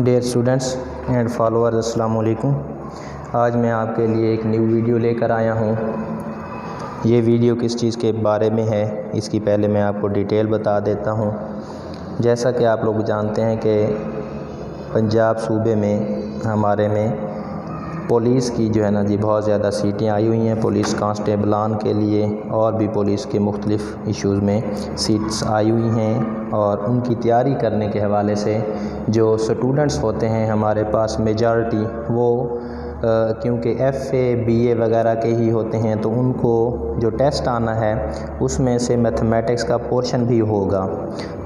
Dear students and followers, अस्सलाम वालेकुम। आज मैं आपके लिए एक न्यू वीडियो लेकर आया हूँ। ये वीडियो किस चीज़ के बारे में है, इसकी पहले मैं आपको डिटेल बता देता हूँ। जैसा कि आप लोग जानते हैं कि पंजाब सूबे में हमारे में पुलिस की जो है ना जी बहुत ज़्यादा सीटें आई हुई हैं पुलिस कांस्टेबलान के लिए, और भी पुलिस के मुख्तलिफ़ इश्यूज़ में सीट्स आई हुई हैं। और उनकी तैयारी करने के हवाले से जो स्टूडेंट्स होते हैं हमारे पास मेजॉरिटी वो क्योंकि FA BA वगैरह के ही होते हैं, तो उनको जो टेस्ट आना है उसमें से मैथमेटिक्स का पोर्शन भी होगा।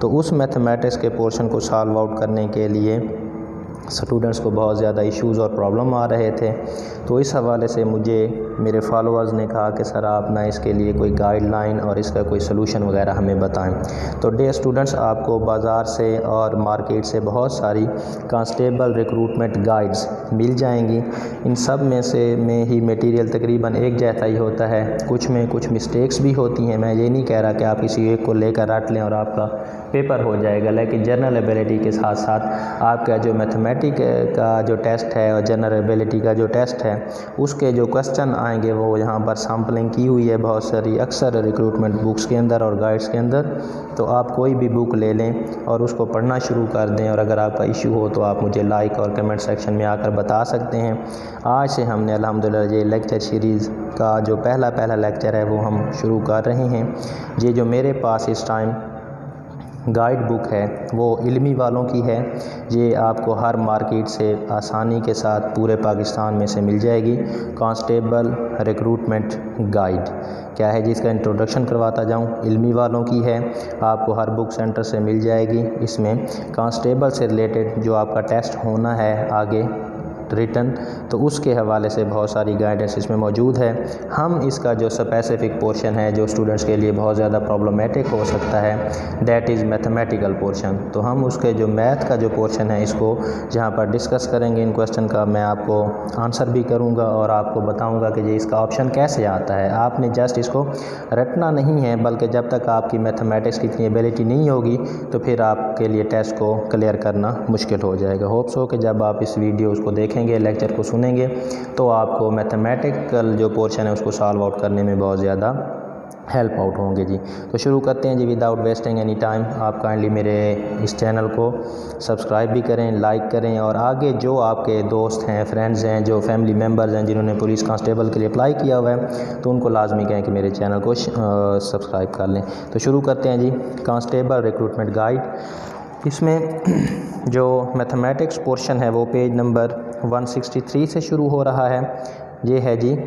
तो उस मैथमेटिक्स के पोर्शन को सॉल्व आउट करने के लिए स्टूडेंट्स को बहुत ज़्यादा इश्यूज़ और प्रॉब्लम आ रहे थे। तो इस हवाले से मुझे मेरे फॉलोअर्स ने कहा कि सर आप ना इसके लिए कोई गाइडलाइन और इसका कोई सलूशन वगैरह हमें बताएं। तो डियर स्टूडेंट्स, आपको बाज़ार से और मार्केट से बहुत सारी कांस्टेबल रिक्रूटमेंट गाइड्स मिल जाएंगी। इन सब में ही मटेरियल तकरीबन एक जैसा ही होता है, कुछ में कुछ मिस्टेक्स भी होती हैं। मैं ये नहीं कह रहा कि आप किसी एक को लेकर रट लें और आपका पेपर हो जाएगा, लेकिन जनरल एबिलिटी के साथ साथ आपका जो मैथमेटिक्स का जो टेस्ट है और जनरल एबिलिटी का जो टेस्ट है उसके जो क्वेश्चन आएंगे वो यहाँ पर सैम्पलिंग की हुई है बहुत सारी अक्सर रिक्रूटमेंट बुक्स के अंदर और गाइड्स के अंदर। तो आप कोई भी बुक ले लें और उसको पढ़ना शुरू कर दें, और अगर आपका इशू हो तो आप मुझे लाइक और कमेंट सेक्शन में आकर बता सकते हैं। आज से हमने अल्हम्दुलिल्लाह ये लेक्चर सीरीज़ का जो पहला लेक्चर है वो हम शुरू कर रहे हैं। ये जो मेरे पास इस टाइम गाइड बुक है वो इल्मी वालों की है। ये आपको हर मार्केट से आसानी के साथ पूरे पाकिस्तान में से मिल जाएगी। कांस्टेबल रिक्रूटमेंट गाइड क्या है जिसका इंट्रोडक्शन करवाता जाऊं, इल्मी वालों की है, आपको हर बुक सेंटर से मिल जाएगी। इसमें कांस्टेबल से रिलेटेड जो आपका टेस्ट होना है आगे रिटन, तो उसके हवाले से बहुत सारी गाइडेंस इसमें मौजूद है। हम इसका जो स्पेसिफिक पोर्शन है जो स्टूडेंट्स के लिए बहुत ज़्यादा प्रॉब्लमेटिक हो सकता है, दैट इज़ मैथमेटिकल पोर्शन। तो हम उसके जो मैथ का जो पोर्शन है इसको जहाँ पर डिस्कस करेंगे, इन क्वेश्चन का मैं आपको आंसर भी करूँगा और आपको बताऊँगा कि ये इसका ऑप्शन कैसे आता है। आपने जस्ट इसको रटना नहीं है, बल्कि जब तक आपकी मैथमेटिक्स की इतनी एबिलिटी नहीं होगी तो फिर आपके लिए टेस्ट को क्लियर करना मुश्किल हो जाएगा। होप्स हो कि जब आप इस वीडियो को देखेंगे, लेक्चर को सुनेंगे, तो आपको मैथमेटिकल जो पोर्शन है उसको सॉल्व आउट करने में बहुत ज़्यादा हेल्प आउट होंगे जी। तो शुरू करते हैं जी विदाउट वेस्टिंग एनी टाइम। आप काइंडली मेरे इस चैनल को सब्सक्राइब भी करें, लाइक करें, और आगे जो आपके दोस्त हैं, फ्रेंड्स हैं, जो फैमिली मेम्बर्स हैं जिन्होंने पुलिस कांस्टेबल के लिए अप्लाई किया हुआ है, तो उनको लाजमी कहें कि मेरे चैनल को सब्सक्राइब कर लें। तो शुरू करते हैं जी कांस्टेबल रिक्रूटमेंट गाइड। इसमें जो मैथमेटिक्स पोर्शन है वो पेज नंबर 163 से शुरू हो रहा है। ये है जी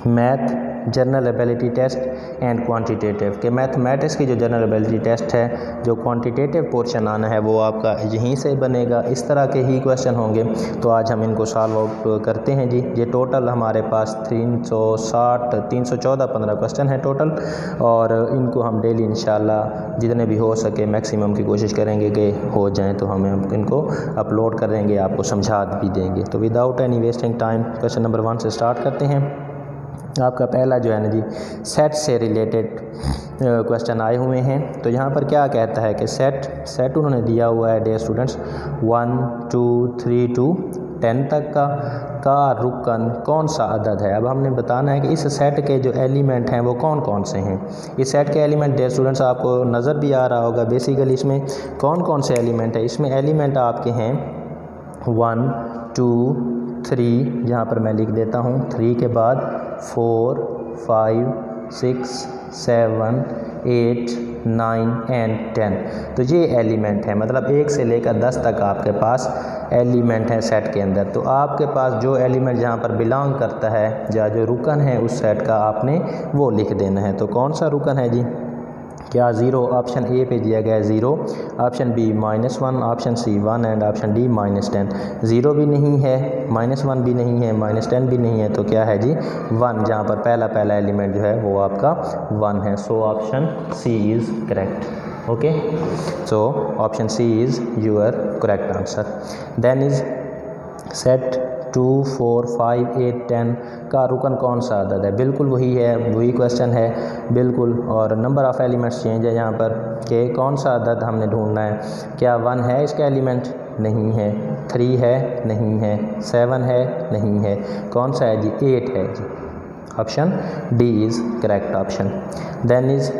math general ability test and quantitative के मैथमेटिक्स की जो जनरल एबिलिटी टेस्ट है, जो क्वांटिटेटिव पोर्शन आना है वो आपका यहीं से बनेगा। इस तरह के ही क्वेश्चन होंगे, तो आज हम इनको सॉल्व आउट करते हैं जी। ये टोटल हमारे पास 314 क्वेश्चन है टोटल, और इनको हम डेली इंशाल्लाह जितने भी हो सके मैक्सिमम की कोशिश करेंगे कि हो जाएं, तो हम इनको अपलोड करेंगे, आपको समझा भी देंगे। तो without any wasting time question number 1 से स्टार्ट करते हैं। आपका पहला जो है ना जी सेट से रिलेटेड क्वेश्चन आए हुए हैं। तो यहाँ पर क्या कहता है कि सेट उन्होंने दिया हुआ है डियर स्टूडेंट्स 1 2 3 to 10 तक का रुकन कौन सा अदद है। अब हमने बताना है कि इस सेट के जो एलिमेंट हैं वो कौन कौन से हैं। इस सेट के एलिमेंट डियर स्टूडेंट्स आपको नज़र भी आ रहा होगा। बेसिकली इसमें कौन कौन से एलिमेंट है, इसमें एलिमेंट आपके हैं 1 2 3, यहाँ पर मैं लिख देता हूँ 3 के बाद 4 5 6 7 8 9 एंड 10। तो ये एलिमेंट है, मतलब 1 से लेकर 10 तक आपके पास एलिमेंट है सेट के अंदर। तो आपके पास जो एलिमेंट जहाँ पर बिलोंग करता है या जो रुकन है उस सेट का आपने वो लिख देना है। तो कौन सा रुकन है जी, क्या 0 ऑप्शन ए पे दिया गया है 0, option B -1, option C 1 and option D -10। 0 भी नहीं है, -1 भी नहीं है, -10 भी नहीं है, तो क्या है जी 1, जहाँ पर पहला एलिमेंट जो है वो आपका 1 है। So option C is correct. Okay, so option C is your correct answer. Then is set 2 4 5 8 10 का रुकन कौन सा अदद है। बिल्कुल वही है, वही क्वेश्चन है बिल्कुल, और नंबर ऑफ़ एलिमेंट्स चेंज है यहाँ पर। कि कौन सा अदद हमने ढूंढना है। क्या 1 है इसका एलिमेंट? नहीं है। 3 है? नहीं है। 7 है? नहीं है। कौन सा है जी? 8 है जी। Option D is correct option. Then is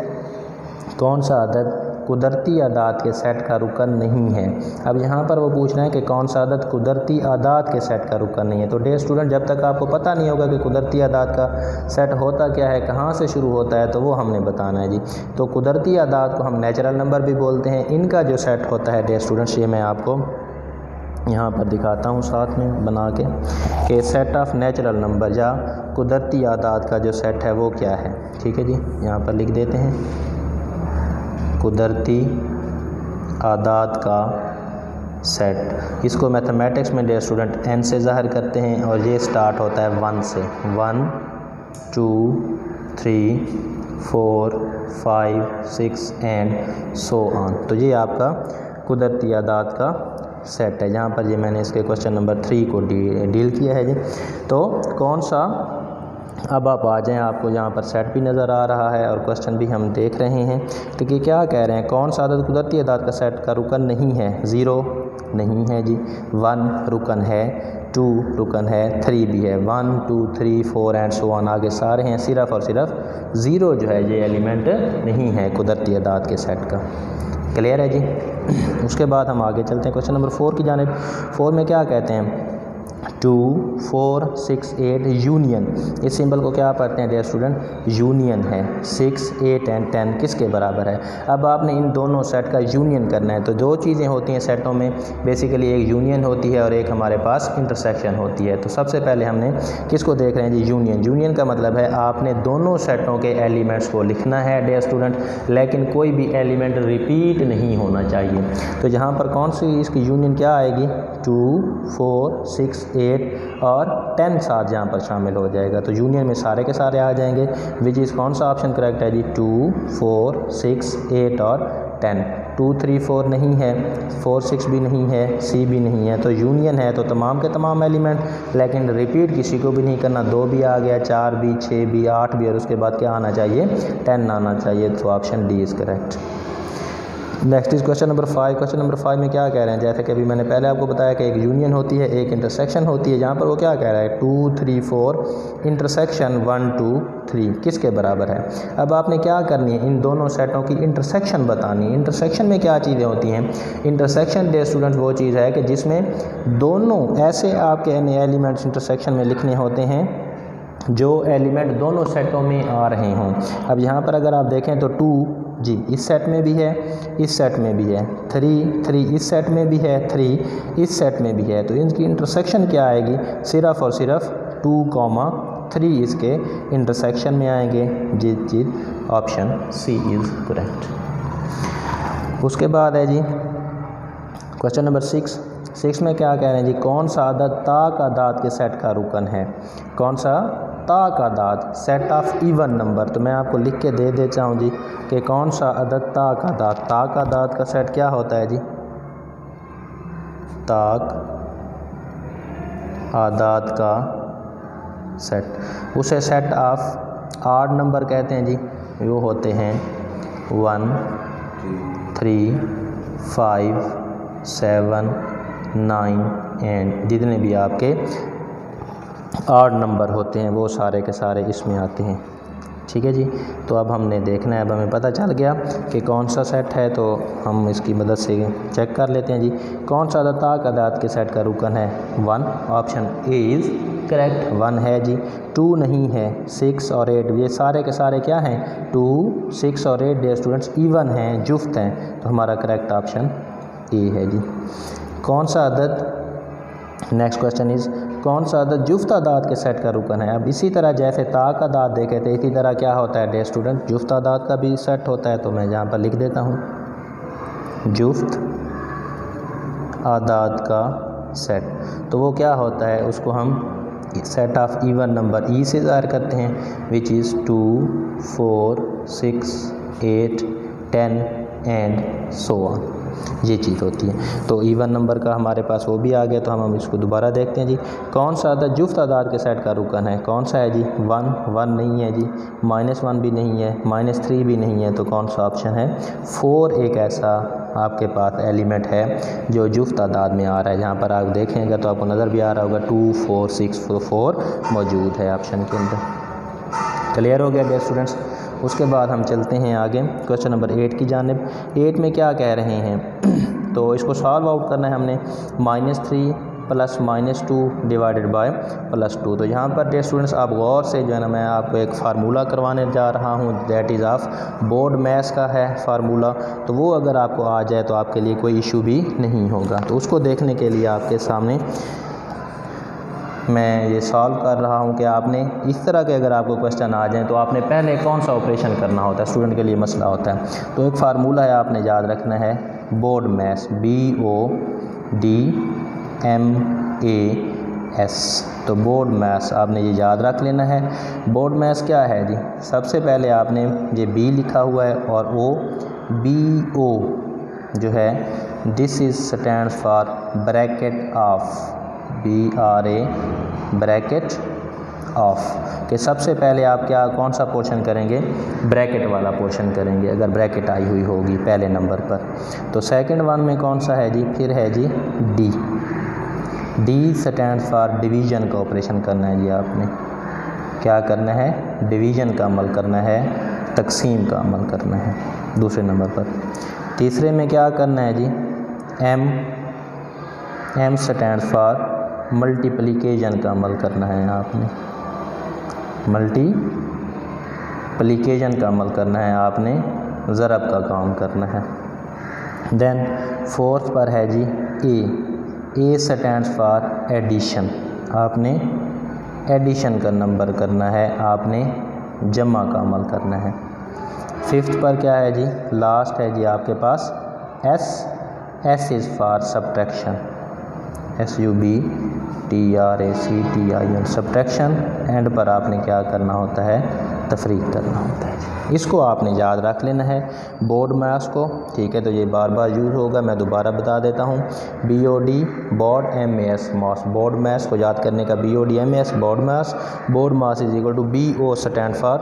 कौन सा अदद कुदरती आदात के सेट का रुकन नहीं है। अब यहाँ पर वो पूछ रहे हैं कि कौन सा अदद कुदरती आदात के सेट का रुकन नहीं है। तो डियर स्टूडेंट, जब तक आपको पता नहीं होगा कि कुदरती आदात का सेट होता क्या है, कहाँ से शुरू होता है, तो वो हमने बताना है जी। तो कुदरती आदात को हम नेचुरल नंबर भी बोलते हैं। इनका जो सेट होता है डियर स्टूडेंट्स, ये मैं आपको यहाँ पर दिखाता हूँ साथ में बना के कि सेट ऑफ नेचुरल नंबर या कुदरती आदात का जो सेट है वो क्या है। ठीक है जी, यहाँ पर लिख देते हैं कुदरती आदात का सेट। इसको मैथमेटिक्स में डियर स्टूडेंट n से ज़ाहिर करते हैं और ये स्टार्ट होता है 1 से। 1 2 3 4 5 6 एंड सो ऑन। तो ये आपका कुदरती आदात का सेट है। जहाँ पर ये मैंने इसके क्वेश्चन नंबर 3 को डील किया है जी। तो कौन सा, अब आप आ जाएं, आपको यहाँ पर सेट भी नज़र आ रहा है और क्वेश्चन भी हम देख रहे हैं। तो ये क्या कह रहे हैं, कौन सा अदद कुदरती आदात का सेट का रुकन नहीं है। 0 नहीं है जी। 1 रुकन है। 2 रुकन है। 3 भी है। 1 2 3 4 एंड सो ऑन, आगे सारे हैं। सिर्फ और सिर्फ 0 जो है ये एलिमेंट नहीं है कुदरती आदात के सेट का। क्लियर है जी। उसके बाद हम आगे चलते हैं क्वेश्चन नंबर 4 की जानिब। 4 में क्या कहते हैं, 2 4 6 8 यूनियन। इस सिंबल को क्या पढ़ते हैं डियर स्टूडेंट, यूनियन है। 6 8 एंड 10 किसके बराबर है। अब आपने इन दोनों सेट का यूनियन करना है। तो दो चीज़ें होती हैं सेटों में बेसिकली, एक यूनियन होती है और एक हमारे पास इंटरसेक्शन होती है। तो सबसे पहले हमने किसको देख रहे हैं जी, यूनियन। यूनियन का मतलब है आपने दोनों सेटों के एलिमेंट्स को लिखना है डियर स्टूडेंट, लेकिन कोई भी एलिमेंट रिपीट नहीं होना चाहिए। तो यहाँ पर कौन सी इसकी यूनियन क्या आएगी, 2 4 6 8 और 10 साथ यहाँ पर शामिल हो जाएगा। तो यूनियन में सारे के सारे आ जाएंगे, विच इज़ कौन सा ऑप्शन करेक्ट है जी, 2 4 6 8 और 10। 2 3 4 नहीं है, 4 6 भी नहीं है, सी भी नहीं है। तो यूनियन है तो तमाम के तमाम एलिमेंट, लेकिन रिपीट किसी को भी नहीं करना। 2 भी आ गया, 4 भी, 6 भी, 8 भी और उसके बाद क्या आना चाहिए, 10 आना चाहिए। तो option D is correct. Next is question number 5। Question number 5 में क्या कह रहे हैं, जैसे कि अभी मैंने पहले आपको बताया कि एक यूनियन होती है, एक इंटरसेक्शन होती है। यहाँ पर वो क्या कह रहा है, 2 3 4 इंटरसेक्शन 1 2 3 किसके बराबर है। अब आपने क्या करनी है, इन दोनों सेटों की इंटरसेक्शन बतानी है। इंटरसेक्शन में क्या चीज़ें होती हैं, इंटरसेक्शन डे स्टूडेंट वो चीज़ है कि जिसमें दोनों ऐसे आपके एलिमेंट्स इंटरसेक्शन में लिखने होते हैं जो एलिमेंट दोनों सेटों में आ रहे हों। अब यहाँ पर अगर आप देखें तो 2 जी इस सेट में भी है, इस सेट में भी है। 3 इस सेट में भी है, 3 इस सेट में भी है। तो इनकी इंटरसेक्शन क्या आएगी, सिर्फ और सिर्फ 2 3 इसके इंटरसेक्शन में आएंगे। जी ऑप्शन सी इज़ करेक्ट। उसके बाद है जी क्वेश्चन नंबर 6 में क्या कह रहे हैं जी, कौन सा अदद ताक आदात के सेट का रुकन है। कौन सा, ताक आदात, सेट ऑफ इवन नंबर। तो मैं आपको लिख के दे देता हूँ जी कि कौन सा अदद ताक आदात। ताक आदात का सेट क्या होता है जी, ताक आदात का सेट, उसे सेट ऑफ आड नंबर कहते हैं जी। वो होते हैं 1 3 5 7 9 एंड जितने भी आपके आड नंबर होते हैं वो सारे के सारे इसमें आते हैं। ठीक है जी। तो अब हमने देखना है, अब हमें पता चल गया कि कौन सा सेट है, तो हम इसकी मदद से चेक कर लेते हैं जी। कौन सा ताक आदात के सेट का रुकन है, 1। ऑप्शन ए इज़ करेक्ट, 1 है जी। 2 नहीं है, 6 और 8 ये सारे के सारे क्या हैं, 2 6 और 8 डियर स्टूडेंट्स इवन हैं, जुफ्त हैं। तो हमारा करेक्ट ऑप्शन ए है जी। कौन सा अदद, नेक्स्ट क्वेश्चन इज़ कौन सा अदद जुफ्त आदात के सेट का रुकन है। अब इसी तरह जैसे ताक आदात देखे थे, इसी तरह क्या होता है डियर स्टूडेंट, जुफ्त आदात का भी सेट होता है। तो मैं यहाँ पर लिख देता हूँ जुफ्त आदात का सेट। तो वो क्या होता है, उसको हम सेट ऑफ इवन नंबर ई से ज़ाहिर करते हैं, which is 2 4 6 8 10 and so on. ये चीज़ होती है। तो इवन नंबर का हमारे पास वो भी आ गया, तो हम इसको दोबारा देखते हैं जी। कौन सा अदद जुफ्त तादाद के सेट का रुकन है? कौन सा है जी? 1 नहीं है जी, -1 भी नहीं है, -3 भी नहीं है, तो कौन सा ऑप्शन है? 4 एक ऐसा आपके पास एलिमेंट है जो जुफ्त तादाद में आ रहा है। जहाँ पर आप देखेंगे तो आपको नज़र भी आ रहा होगा 2 4 6 4 मौजूद है ऑप्शन के अंदर। क्लियर हो गया डियर स्टूडेंट्स। उसके बाद हम चलते हैं आगे क्वेश्चन नंबर 8 की जानिब। 8 में क्या कह रहे हैं तो इसको सॉल्व आउट करना है हमने। -3 प्लस -2 डिवाइडेड बाय +2। तो यहाँ पर डियर स्टूडेंट्स आप गौर से जो है ना, मैं आपको एक फार्मूला करवाने जा रहा हूँ, that is of board maths का है फार्मूला। तो वो अगर आपको आ जाए तो आपके लिए कोई इशू भी नहीं होगा। तो उसको देखने के लिए आपके सामने मैं ये सॉल्व कर रहा हूँ कि आपने इस तरह के अगर आपको क्वेश्चन आ जाएँ तो आपने पहले कौन सा ऑपरेशन करना होता है, स्टूडेंट के लिए मसला होता है। तो एक फार्मूला है, आपने याद रखना है बोर्ड मैथ्स, BODMAS। तो बोर्ड मैथ्स आपने ये याद रख लेना है। बोर्ड मैथ्स क्या है जी? सबसे पहले आपने ये B लिखा हुआ है और BO जो है this is stand for bracket of, BRA bracket of के सबसे पहले आप क्या कौन सा पोर्शन करेंगे? ब्रैकेट वाला पोर्शन करेंगे अगर ब्रैकेट आई हुई होगी पहले नंबर पर। तो सेकंड वन में कौन सा है जी? फिर है जी D स्टैंड फॉर डिवीज़न का ऑपरेशन करना है जी। आपने क्या करना है? डिवीज़न का अमल करना है, तकसीम का अमल करना है दूसरे नंबर पर। तीसरे में क्या करना है जी? M स्टैंड फॉर मल्टीप्लिकेशन का अमल करना है। आपने मल्टीप्लिकेशन का अमल करना है, आपने ज़रब का काम करना है। देन फोर्थ पर है जी A स्टैंड फॉर एडिशन। आपने एडिशन का नंबर करना है, आपने जमा का अमल करना है। फिफ्थ पर क्या है जी? लास्ट है जी आपके पास S is for subtraction, SUBTRACTION subtraction. And पर आपने क्या करना होता है? तफरीक करना होता है। इसको आपने याद रख लेना है बोर्ड मैथ्स को, ठीक है। तो ये बार बार यूज़ होगा, मैं दोबारा बता देता हूँ। BOD board MAS mass, board maths को याद करने का BOD MAS board maths. Board maths is equal to BO stand for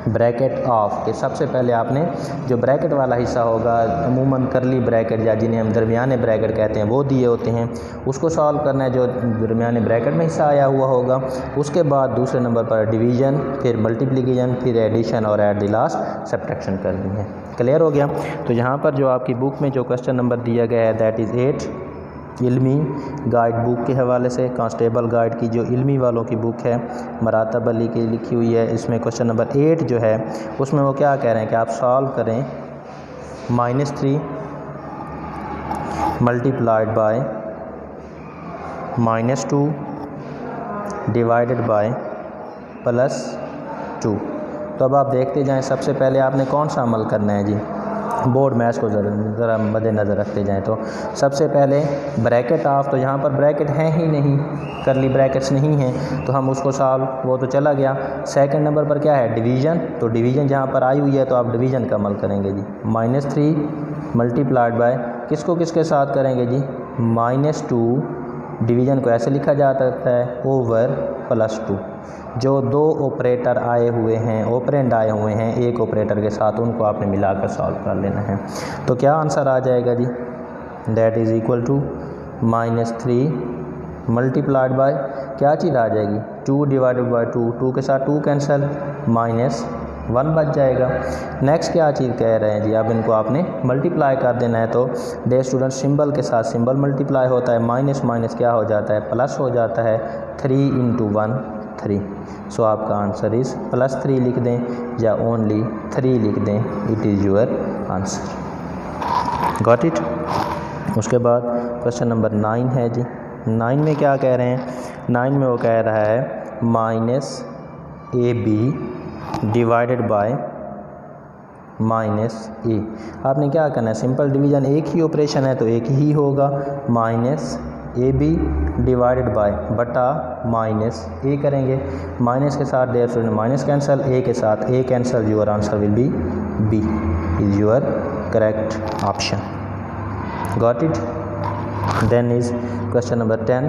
bracket of के सबसे पहले आपने जो ब्रैकेट वाला हिस्सा होगा, अमूमन करली ब्रैकेट या जिन्हें हम दरमियाने ब्रैकेट कहते हैं, वो दिए होते हैं, उसको सॉल्व करना है जो दरमियाने ब्रैकेट में हिस्सा आया हुआ होगा। उसके बाद दूसरे नंबर पर डिवीज़न, फिर मल्टीप्लिकेशन, फिर एडिशन और एट द लास्ट सब्ट्रैक्शन करनी है। क्लियर हो गया। तो यहाँ पर जो आपकी बुक में जो क्वेश्चन नंबर दिया गया है that is 8 Ilmi guide book के हवाले से, कांस्टेबल गाइड की जो इल्मी वालों की बुक है, मरातब अली की लिखी हुई है। इसमें क्वेश्चन नंबर 8 जो है उसमें वो क्या कह रहे हैं कि आप सॉल्व करें -3 मल्टीप्लाइड बाय -2 डिवाइडेड बाय +2। तो अब आप देखते जाएं, सबसे पहले आपने कौन सा अमल करना है जी? बोर्ड मैथ्स को ज़रा मद्देनज़र रखते जाएं। तो सबसे पहले ब्रैकेट ऑफ, तो यहाँ पर ब्रैकेट हैं ही नहीं, करली ब्रैकेट्स नहीं हैं, तो हम उसको सॉल्व, वो तो चला गया। सेकंड नंबर पर क्या है? डिवीज़न। तो डिवीज़न जहाँ पर आई हुई है तो आप डिवीज़न का अमल करेंगे जी। -3 मल्टीप्लाइड बाय किसको किसके साथ करेंगे जी? -2 डिवीज़न को ऐसे लिखा जा सकता है ओवर +2। जो दो ऑपरेटर आए हुए हैं, ऑपरेंड आए हुए हैं एक ऑपरेटर के साथ, उनको आपने मिलाकर सॉल्व कर लेना है। तो क्या आंसर आ जाएगा जी? That is equal to -3 multiplied by क्या चीज़ आ जाएगी? 2 डिवाइडेड बाय 2, 2 के साथ 2 कैंसिल, -1 बच जाएगा। नेक्स्ट क्या चीज़ कह रहे हैं जी? अब इनको आपने मल्टीप्लाई कर देना है। तो डे स्टूडेंट सिंबल के साथ सिंबल मल्टीप्लाई होता है, माइनस माइनस क्या हो जाता है? प्लस हो जाता है। 3 × 1 3। सो आपका आंसर इज़ +3 लिख दें या ओनली 3 लिख दें, it is your answer. Got it. उसके बाद क्वेश्चन नंबर 9 है जी। 9 में क्या कह रहे हैं? 9 में वो कह रहा है -AB डिवाइडेड बाय -A। आपने क्या करना है? सिंपल डिवीज़न एक ही ऑपरेशन है तो एक ही होगा, -AB डिवाइडेड बाय बटा -A करेंगे। माइनस के साथ their student minus cancel, A के साथ A कैंसिल, your answer will be B is your correct option. Got it? Then is question number 10.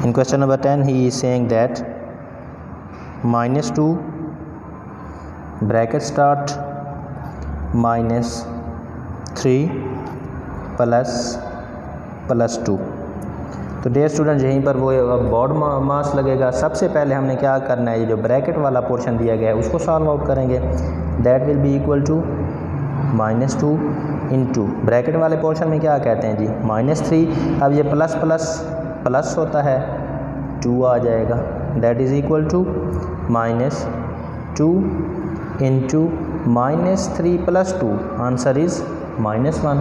In question number 10 he is saying that -2 bracket start -3 plus 2। तो dear student यहीं पर वो board मास लगेगा। सबसे पहले हमने क्या करना है, ये जो ब्रैकेट वाला पोर्शन दिया गया है उसको सॉल्व आउट करेंगे। That will be equal to -2 into bracket वाले पोर्शन में क्या कहते हैं जी -3। अब ये प्लस प्लस प्लस होता है 2 आ जाएगा। That is equal to -2 into -3 plus 2, answer is -1।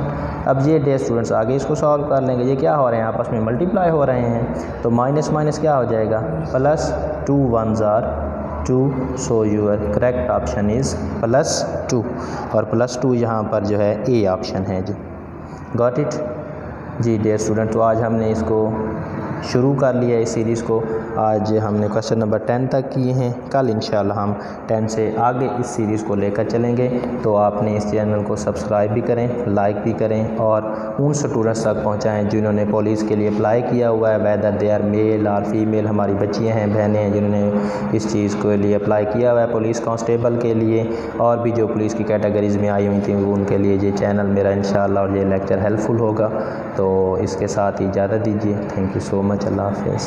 अब ये डे स्टूडेंट्स आगे इसको सॉल्व कर लेंगे। ये क्या हो रहे हैं, आपस में मल्टीप्लाई हो रहे हैं, तो माइनस माइनस क्या हो जाएगा +2 1s are 2। So your correct option is +2 और +2 यहाँ पर जो है ए ऑप्शन है जी। गॉट इट जी डियर स्टूडेंट। तो आज हमने इसको शुरू कर लिया इस सीरीज़ को। आज हमने क्वेश्चन नंबर 10 तक किए हैं। कल इंशाल्लाह हम 10 से आगे इस सीरीज़ को लेकर चलेंगे। तो आपने इस चैनल को सब्सक्राइब भी करें, लाइक भी करें और उन स्टूडेंट्स तक पहुंचाएं जिन्होंने पुलिस के लिए अप्लाई किया हुआ है, वेदर दे आर मेल और फीमेल। हमारी बच्चियां हैं, बहनें हैं जिन्होंने इस चीज़ के लिए अप्लाई किया हुआ है पुलिस कांस्टेबल के लिए, और भी जो पुलिस की कैटेगरीज़ में आई हुई थी उनके लिए ये चैनल मेरा इंशाल्लाह और ये लेक्चर हेल्पफुल होगा। तो इसके साथ ही इजाज़त दीजिए। Thank you so much. अल्लाह हाफ़िज़।